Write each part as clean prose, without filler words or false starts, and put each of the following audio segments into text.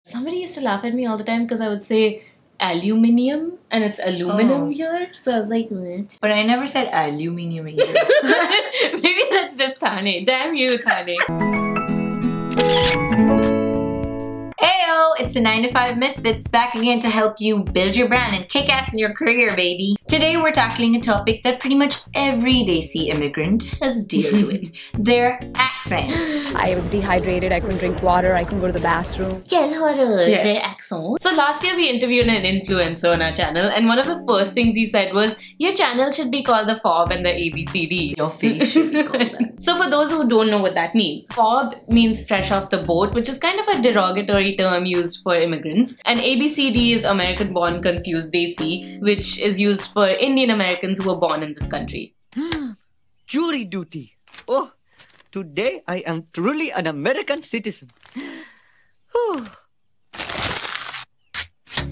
Somebody used to laugh at me all the time because I would say aluminium and it's aluminum here. So I was like, what? But I never said aluminium either. Maybe that's just Thane. Damn you, Thane. Heyo, it's the 9 to 5 Misfits back again to help you build your brand and kick ass in your career, baby. Today we're tackling a topic that pretty much every Desi immigrant has dealt with. Their accents. I was dehydrated, I couldn't drink water, I couldn't go to the bathroom. Their accent. So last year we interviewed an influencer on our channel and one of the first things he said was, your channel should be called the FOB and the ABCD. Your face should be called that. So for those who don't know what that means, FOB means fresh off the boat, which is kind of a derogatory term used for immigrants. And ABCD is American Born Confused Desi, which is used for Indian Americans who were born in this country. Jury duty. Oh, today I am truly an American citizen.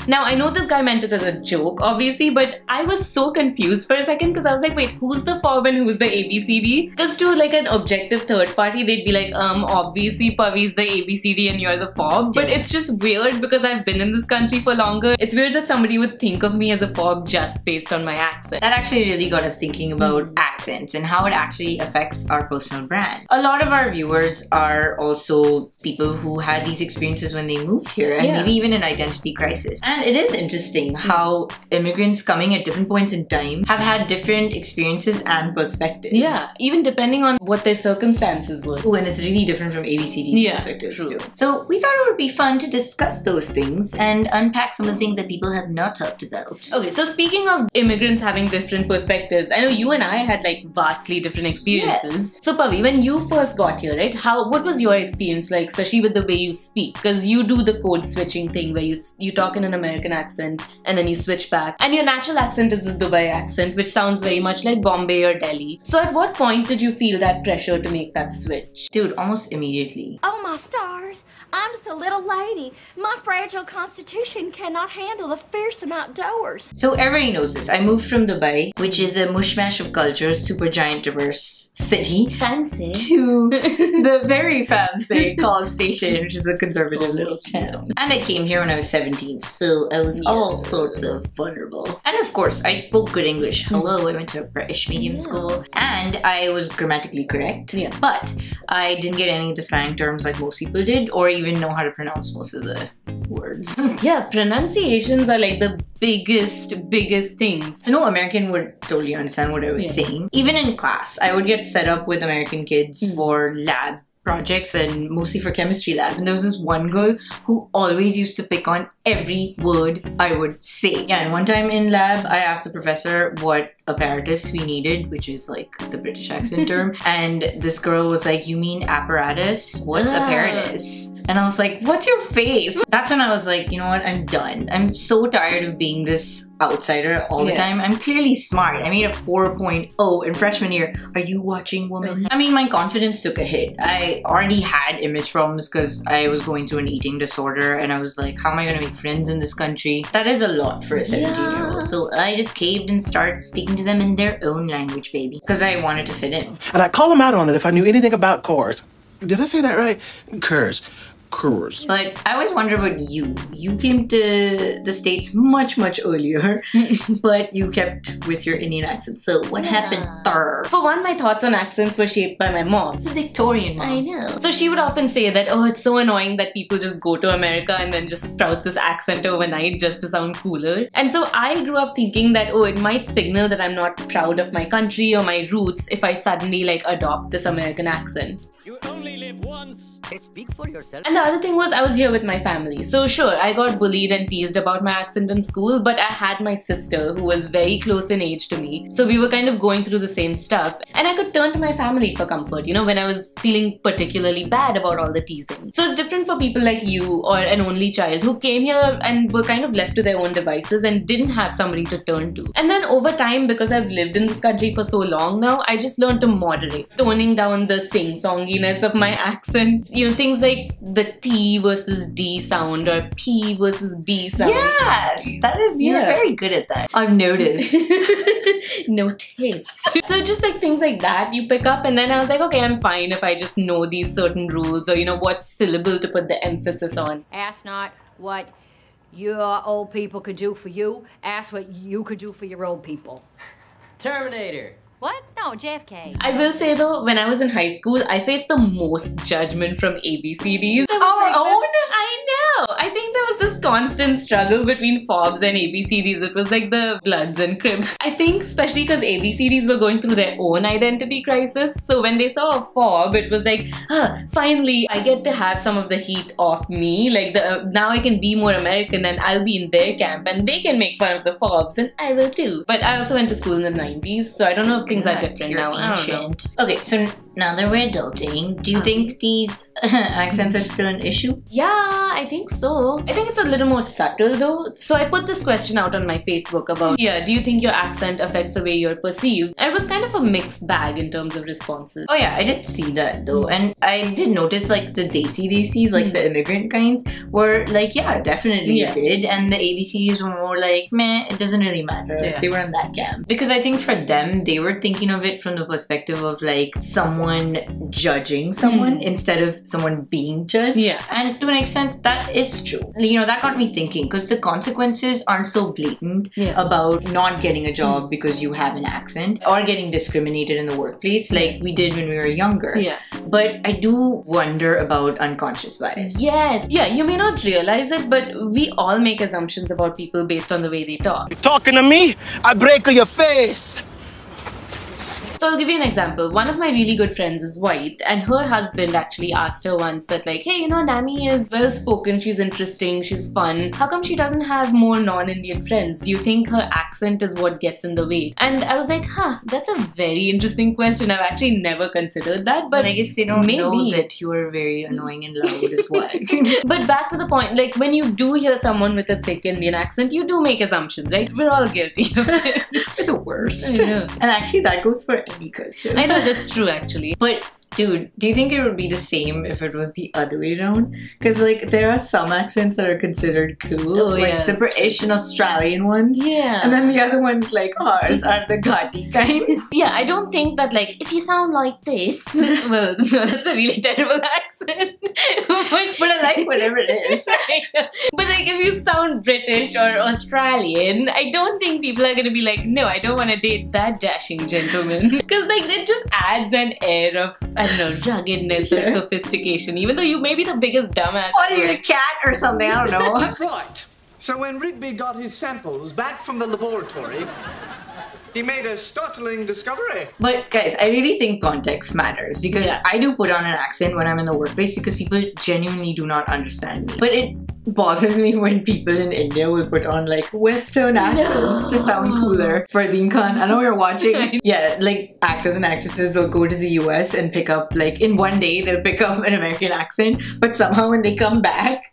Now, I know this guy meant it as a joke, obviously, but I was so confused for a second because I was like, wait, who's the FOB and who's the ABCD? Because to like an objective third party, they'd be like, obviously Pavi's the ABCD and you're the FOB. But it's just weird because I've been in this country for longer. It's weird that somebody would think of me as a FOB just based on my accent. That actually really got us thinking about accents and how it actually affects our personal brand. A lot of our viewers are also people who had these experiences when they moved here and maybe even an identity crisis. And it is interesting how immigrants coming at different points in time have had different experiences and perspectives. Yeah, even depending on what their circumstances were. Oh, and it's really different from ABCD's perspectives too. So we thought it would be fun to discuss those things and unpack some of the things that people have not talked about. Okay, so speaking of immigrants having different perspectives, I know you and I had like vastly different experiences. Yes. So Pavi, when you first got here, right, what was your experience like, especially with the way you speak? Because you do the code switching thing where you talk in an American accent and then you switch back. And your natural accent is the Dubai accent, which sounds very much like Bombay or Delhi. So at what point did you feel that pressure to make that switch? Dude, almost immediately. Oh my stars, I'm just a little lady. My fragile constitution cannot handle the fearsome outdoors. So everybody knows this. I moved from Dubai, which is a mushmash of cultures, super giant diverse city. Fancy. To the very fancy College Station, which is a conservative little town. And I came here when I was 17, so I was all sorts of vulnerable. And of course, I spoke good English. Hello, I went to a British medium school and I was grammatically correct. Yeah. But I didn't get any of the slang terms like most people did or even know how to pronounce most of the words. Yeah, pronunciations are like the biggest things. So no American would totally understand what I was saying. Even in class, I would get set up with American kids for lab projects and mostly for chemistry lab. And there was this one girl who always used to pick on every word I would say. Yeah, and one time in lab, I asked the professor what apparatus we needed, which is like the British accent term. And this girl was like, you mean apparatus? What's apparatus? And I was like, what's your face? That's when I was like, you know what, I'm done. I'm so tired of being this outsider all the time. I'm clearly smart. I made a 4.0 in freshman year. Are you watching, woman? I mean, my confidence took a hit. I already had image problems because I was going through an eating disorder and I was like, how am I gonna make friends in this country? That is a lot for a 17-year-old. So I just caved and started speaking to them in their own language, baby. Because I wanted to fit in. And I'd call them out on it if I knew anything about cars. Did I say that right? Curs. But I always wonder about you. You came to the States much earlier, but you kept with your Indian accent. So what happened there? For one, my thoughts on accents were shaped by my mom. The Victorian mom. I know. So she would often say that, oh, it's so annoying that people just go to America and then just sprout this accent overnight just to sound cooler. And so I grew up thinking that, oh, it might signal that I'm not proud of my country or my roots if I suddenly like adopt this American accent. You only live once. Speak for yourself. And the other thing was I was here with my family. So sure, I got bullied and teased about my accent in school, but I had my sister who was very close in age to me. So we were kind of going through the same stuff. And I could turn to my family for comfort, you know, when I was feeling particularly bad about all the teasing. So it's different for people like you or an only child who came here and were kind of left to their own devices and didn't have somebody to turn to. And then over time, because I've lived in this country for so long now, I just learned to moderate, toning down the sing-songiness of of my accent. You know, things like the T versus D sound or P versus B sound. Yes, that is, you're very good at that. I've noticed. No taste. So just like things like that you pick up, and then I was like, okay, I'm fine if I just know these certain rules, or you know what syllable to put the emphasis on. Ask not what your old people could do for you. Ask what you could do for your old people. Terminator. What? No, JFK. I will say though, when I was in high school, I faced the most judgment from ABCDs. Our own? I know! I think there was this constant struggle between FOBs and ABCDs. It was like the Bloods and Crips. I think especially because ABCDs were going through their own identity crisis. So when they saw a FOB, it was like, finally, I get to have some of the heat off me. Like, now I can be more American and I'll be in their camp and they can make fun of the FOBs and I will too. But I also went to school in the 90s, so I don't know if things are different You're now. ancient. I don't know. Okay, so now that we're adulting, do you think these accents are still an issue? Yeah, I think so. I think it's a little more subtle though. So I put this question out on my Facebook about, do you think your accent affects the way you're perceived? And it was kind of a mixed bag in terms of responses. Oh yeah, I did see that though. And I did notice like the ABCDs, like the immigrant kinds, were like, yeah, definitely it did. And the ABCDs were more like, meh, it doesn't really matter. Yeah. They were in that camp. Because I think for them, they were thinking of it from the perspective of like someone judging someone instead of someone being judged. Yeah. And to an extent, that is true. You know, that got me thinking because the consequences aren't so blatant about not getting a job because you have an accent or getting discriminated in the workplace like we did when we were younger. Yeah. But I do wonder about unconscious bias. Yes. Yeah, you may not realize it, but we all make assumptions about people based on the way they talk. You talking to me? I break your face. So I'll give you an example. One of my really good friends is white, and her husband actually asked her once that like, hey, you know, Nami is well-spoken, she's interesting, she's fun. How come she doesn't have more non-Indian friends? Do you think her accent is what gets in the way? And I was like, that's a very interesting question. I've actually never considered that, but I guess they don't maybe know that you are very annoying and loud as well. But back to the point, like when you do hear someone with a thick Indian accent, you do make assumptions, right? We're all guilty of it. We're the worst. I know. And actually that goes for any culture. I know, that's true actually. But dude, do you think it would be the same if it was the other way around? Because like there are some accents that are considered cool, like the British and Australian ones. Yeah. And then the other ones like ours are the Ghati kinds. Yeah, I don't think that like, if you sound like this, well, no, that's a really terrible accent. But I like whatever it is. But like if you sound British or Australian, I don't think people are gonna be like, no, I don't want to date that dashing gentleman. Because like it just adds an air of, I don't know, ruggedness or sophistication, even though you may be the biggest dumbass. What are you, a cat or something? I don't know. Right. So when Rigby got his samples back from the laboratory, he made a startling discovery. But guys, I really think context matters because I do put on an accent when I'm in the workplace because people genuinely do not understand me. But it bothers me when people in India will put on like Western accents to sound cooler. Fardeen Khan, I know you're watching. Yeah, like actors and actresses, they'll go to the US and pick up, like in one day, they'll pick up an American accent, but somehow when they come back,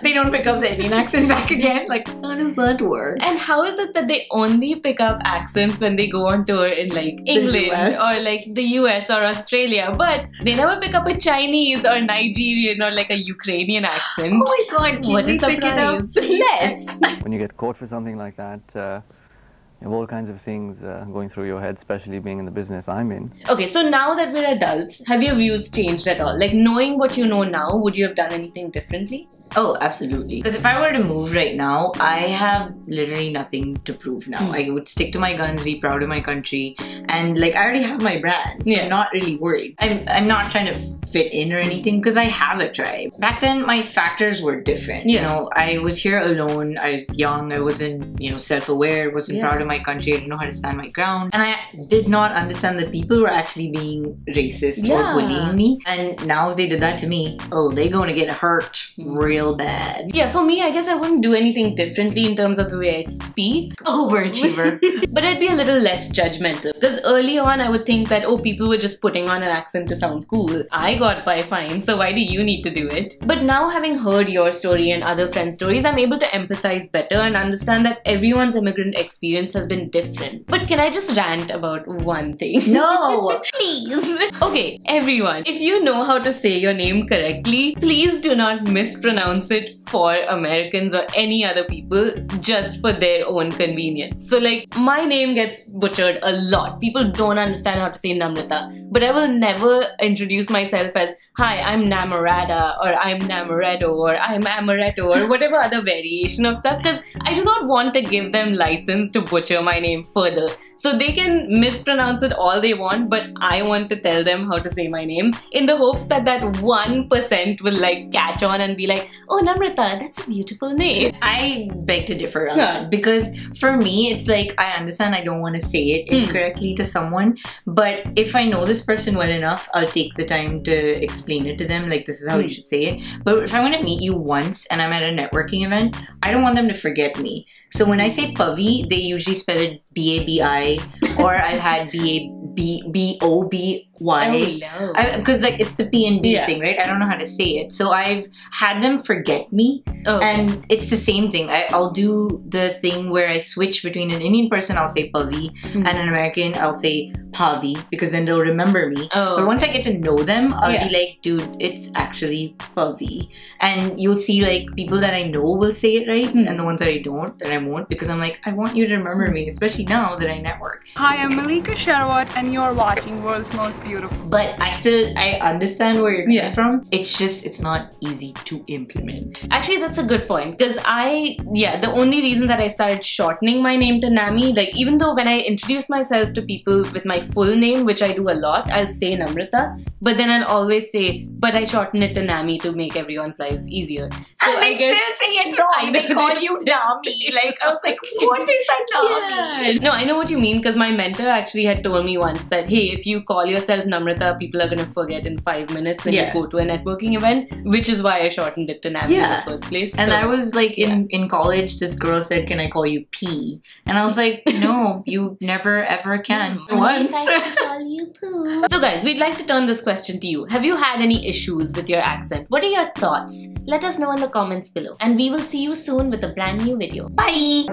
they don't pick up the Indian accent back again. Like, how does that work? And how is it that they only pick up accents when they go on tour in like England or like the US or Australia, but they never pick up a Chinese or Nigerian or like a Ukrainian accent? Oh my god, what a surprise. Let's! When you get caught for something like that, you have all kinds of things going through your head, especially being in the business I'm in. Okay, so now that we're adults, have your views changed at all? Like knowing what you know now, would you have done anything differently? Oh, absolutely. Because if I were to move right now, I have literally nothing to prove now. I would stick to my guns, be proud of my country, and like I already have my brand, so I'm not really worried. I'm not trying to fit in or anything because I have a tribe. Back then, my factors were different. You know, I was here alone. I was young. I wasn't, you know, self-aware. Wasn't proud of my country. I didn't know how to stand my ground, and I did not understand that people were actually being racist or bullying me. And now if they did that to me, oh, they're going to get hurt real bad. Yeah, for me, I guess I wouldn't do anything differently in terms of the way I speak. Overachiever. But I'd be a little less judgmental. Because early on, I would think that, oh, people were just putting on an accent to sound cool. I got by fine, so why do you need to do it? But now having heard your story and other friends' stories, I'm able to empathize better and understand that everyone's immigrant experience has been different. But can I just rant about one thing? No! Please! Okay, everyone, if you know how to say your name correctly, please do not mispronounce it for Americans or any other people just for their own convenience. So like, my name gets butchered a lot. People don't understand how to say Namrata, but I will never introduce myself as, hi, I'm Namorada, or I'm Namoredo, or I'm Amaretto, or whatever other variation of stuff, because I do not want to give them license to butcher my name further. So they can mispronounce it all they want, but I want to tell them how to say my name in the hopes that that 1% will like catch on and be like, oh, Namrata, that's a beautiful name. I beg to differ on that, because for me, it's like, I understand I don't want to say it incorrectly to someone, but if I know this person well enough, I'll take the time to explain it to them, like this is how you should say it. But if I want to meet you once and I'm at a networking event, I don't want them to forget me. So when I say Pavi, they usually spell it B-A-B-I, or I've had B-O-B-Y. Oh, no. Because like it's the P and B thing, right? I don't know how to say it. So I've had them forget me. And it's the same thing. I'll do the thing where I switch between an Indian person, I'll say Pavi, and an American, I'll say Pavi, because then they'll remember me. But once I get to know them, I'll be like, dude, it's actually Pavi. And you'll see like people that I know will say it right, and the ones that I don't, that I won't, because I'm like, I want you to remember me, especially now that I network. Hi, I'm Malika Sharwat, and you're watching World's Most Beautiful. But I understand where you're coming from. It's just, it's not easy to implement. Actually, that's a good point, because the only reason that I started shortening my name to Nami, like even though when I introduce myself to people with my full name, which I do a lot, I'll say Namrata, but then I'll always say, but I shorten it to Nami to make everyone's lives easier. So and they still say it wrong. They call you Nami. Like, I was like, what is a Nami? No, I know what you mean, because my mentor actually had told me once that, hey, if you call yourself Namrata, people are going to forget in 5 minutes when you go to a networking event, which is why I shortened it to Nami in the first place. And I was like, in college, this girl said, can I call you P? And I was like, no, you never ever can. Once. I can call you Pooh. So guys, we'd like to turn this question to you. Have you had any issues with your accent? What are your thoughts? Let us know in the comments below. And we will see you soon with a brand new video. Bye!